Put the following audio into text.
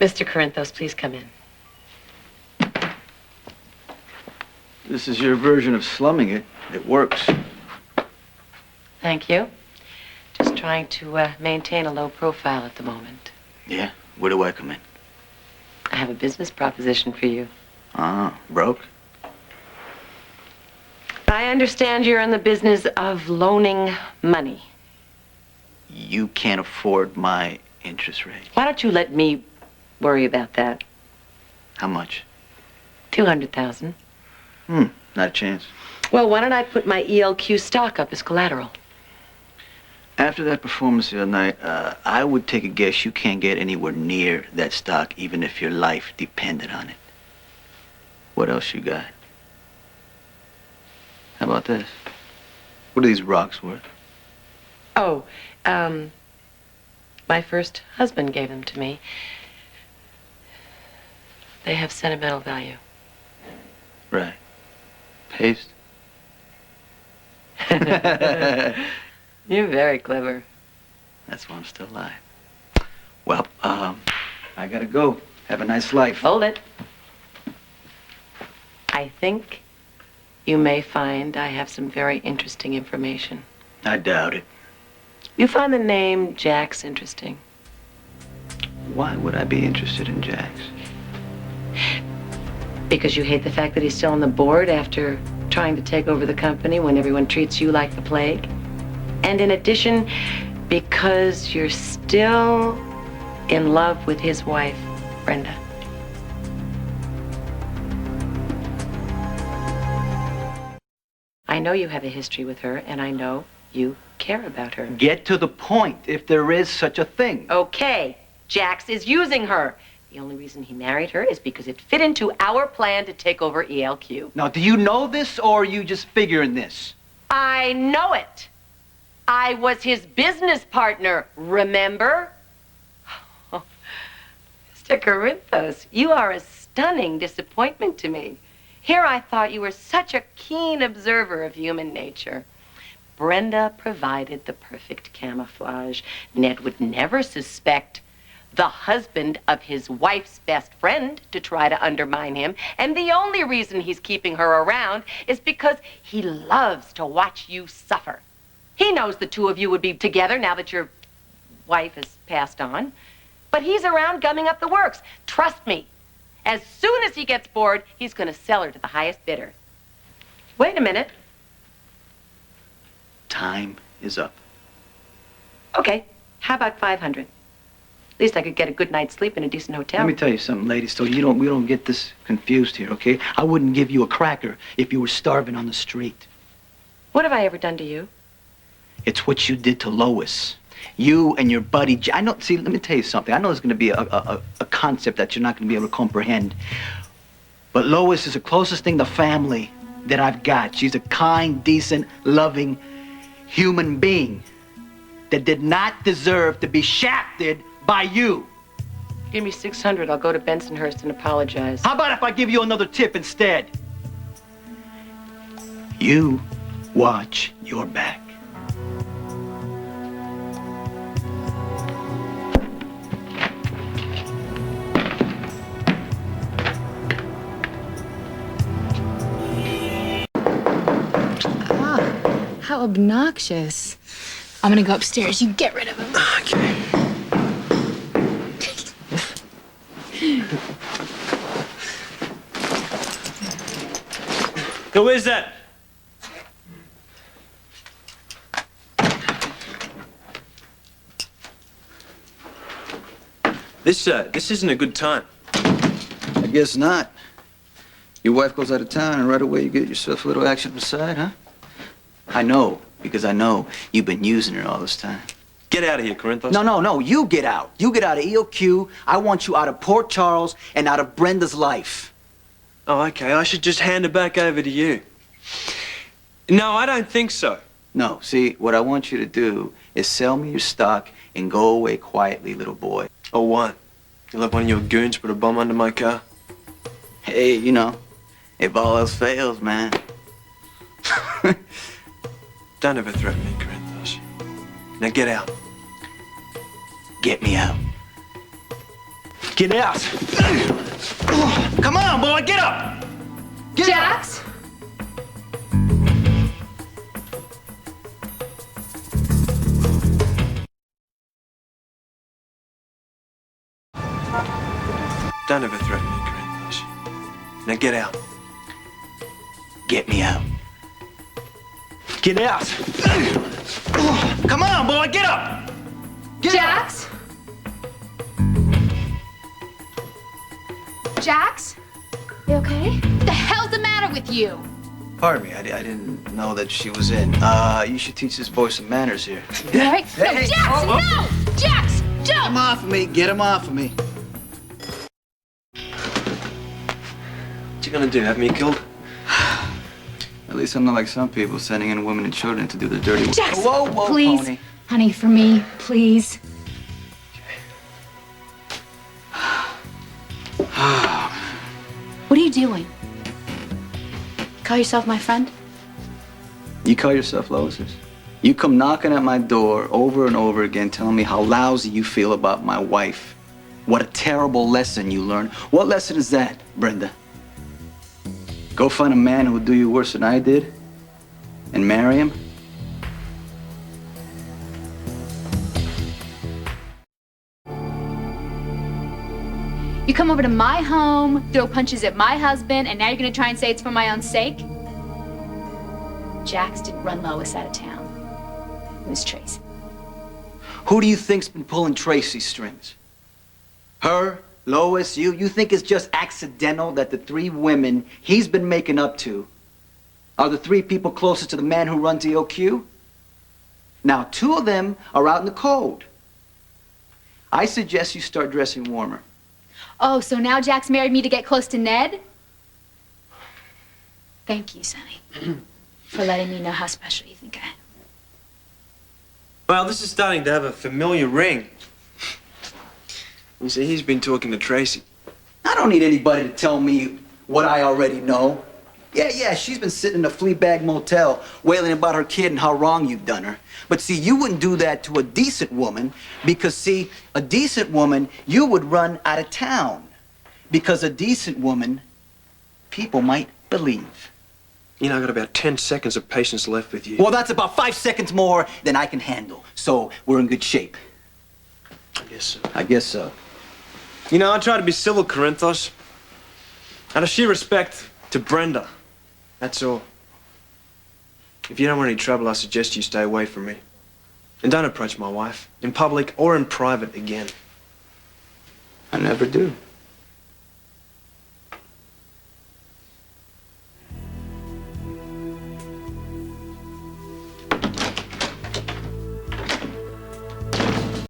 Mr. Corinthos, please come in. This is your version of slumming it. It works. Thank you. Just trying to maintain a low profile at the moment. Yeah? Where do I come in? I have a business proposition for you. Ah, broke? I understand you're in the business of loaning money. You can't afford my interest rate. Why don't you let me worry about that? How much? 200,000. Not a chance. Well, why don't I put my ELQ stock up as collateral? After that performance the other night, I would take a guess you can't get anywhere near that stock, even if your life depended on it. What else you got? How about this? What are these rocks worth? Oh, my first husband gave them to me. They have sentimental value. Right. Paste? You're very clever. That's why I'm still alive. Well, I gotta go. Have a nice life. Hold it. I think you may find I have some very interesting information. I doubt it. You find the name Jax interesting? Why would I be interested in Jax? Because you hate the fact that he's still on the board after trying to take over the company when everyone treats you like the plague? And in addition, because you're still in love with his wife, Brenda. I know you have a history with her, and I know you care about her. Get to the point, if there is such a thing. Okay, Jax is using her. The only reason he married her is because it fit into our plan to take over ELQ. Now, do you know this, or are you just figuring this? I know it. I was his business partner, remember? Oh, Mr. Corinthos, you are a stunning disappointment to me. Here I thought you were such a keen observer of human nature. Brenda provided the perfect camouflage. Ned would never suspect the husband of his wife's best friend to try to undermine him. And the only reason he's keeping her around is because he loves to watch you suffer. He knows the two of you would be together now that your wife has passed on. But he's around gumming up the works. Trust me. As soon as he gets bored, he's going to sell her to the highest bidder. Wait a minute. Time is up. Okay, how about 500? At least I could get a good night's sleep in a decent hotel. Let me tell you something, ladies, so we don't get this confused here, okay? I wouldn't give you a cracker if you were starving on the street. What have I ever done to you? It's what you did to Lois. You and your buddy, see, let me tell you something. I know there's going to be a concept that you're not going to be able to comprehend. But Lois is the closest thing to family that I've got. She's a kind, decent, loving human being that did not deserve to be shafted by you. Give me 600, I'll go to Bensonhurst and apologize. How about if I give you another tip instead? You watch your back. How obnoxious. I'm gonna go upstairs. You get rid of him. Okay. Who is that? This isn't a good time. I guess not. Your wife goes out of town and right away you get yourself a little action on the side, huh? I know, because I know you've been using her all this time. Get out of here, Corinthos. No, you get out. You get out of ELQ. I want you out of Port Charles and out of Brenda's life. Oh, okay. I should just hand it back over to you. No, I don't think so. No, see, what I want you to do is sell me your stock and go away quietly, little boy. Or what? You'll have one of your goons put a bomb under my car? Hey, you know, if all else fails, man. Don't ever threaten me, Corinthos. Now get out. Get me out. Get out! Come on, boy, get up! Get Jax? Don't ever threaten me, Corinthos. Now get out. Get me out. Get out! Come on, boy, get up! Get Jax? Jax? You okay? What the hell's the matter with you? Pardon me, I didn't know that she was in. You should teach this boy some manners here. You all right? No, Hey, Jax, no! Jax, Get him don't! off of me, get him off of me. What you gonna do, have me killed? At least I'm not like some people sending in women and children to do the dirty work. Jax, Whoa, whoa, please. pony. Honey, for me, please. What are you doing? Call yourself my friend? You call yourself Lois's? You come knocking at my door over and over again telling me how lousy you feel about my wife. What a terrible lesson you learned. What lesson is that, Brenda? Go find a man who would do you worse than I did and marry him? You come over to my home, throw punches at my husband, and now you're gonna try and say it's for my own sake? Jax didn't run Lois out of town. It was Tracy. Who do you think's been pulling Tracy's strings? Her, Lois, you? You think it's just accidental that the three women he's been making up to are the three people closest to the man who runs ELQ? Now, two of them are out in the cold. I suggest you start dressing warmer. Oh, so now Jax married me to get close to Ned? Thank you, Sonny, for letting me know how special you think I am. Well, this is starting to have a familiar ring. You see, he's been talking to Tracy. I don't need anybody to tell me what I already know. Yeah, she's been sitting in a flea bag motel wailing about her kid and how wrong you've done her. But see, you wouldn't do that to a decent woman because, see, a decent woman, you would run out of town. Because a decent woman, people might believe. You know, I got about 10 seconds of patience left with you. Well, that's about 5 seconds more than I can handle. So we're in good shape. I guess so. I guess so. You know, I try to be civil, Corinthos. Out of sheer respect to Brenda. That's all. If you don't want any trouble, I suggest you stay away from me. And don't approach my wife, in public or in private again. I never do.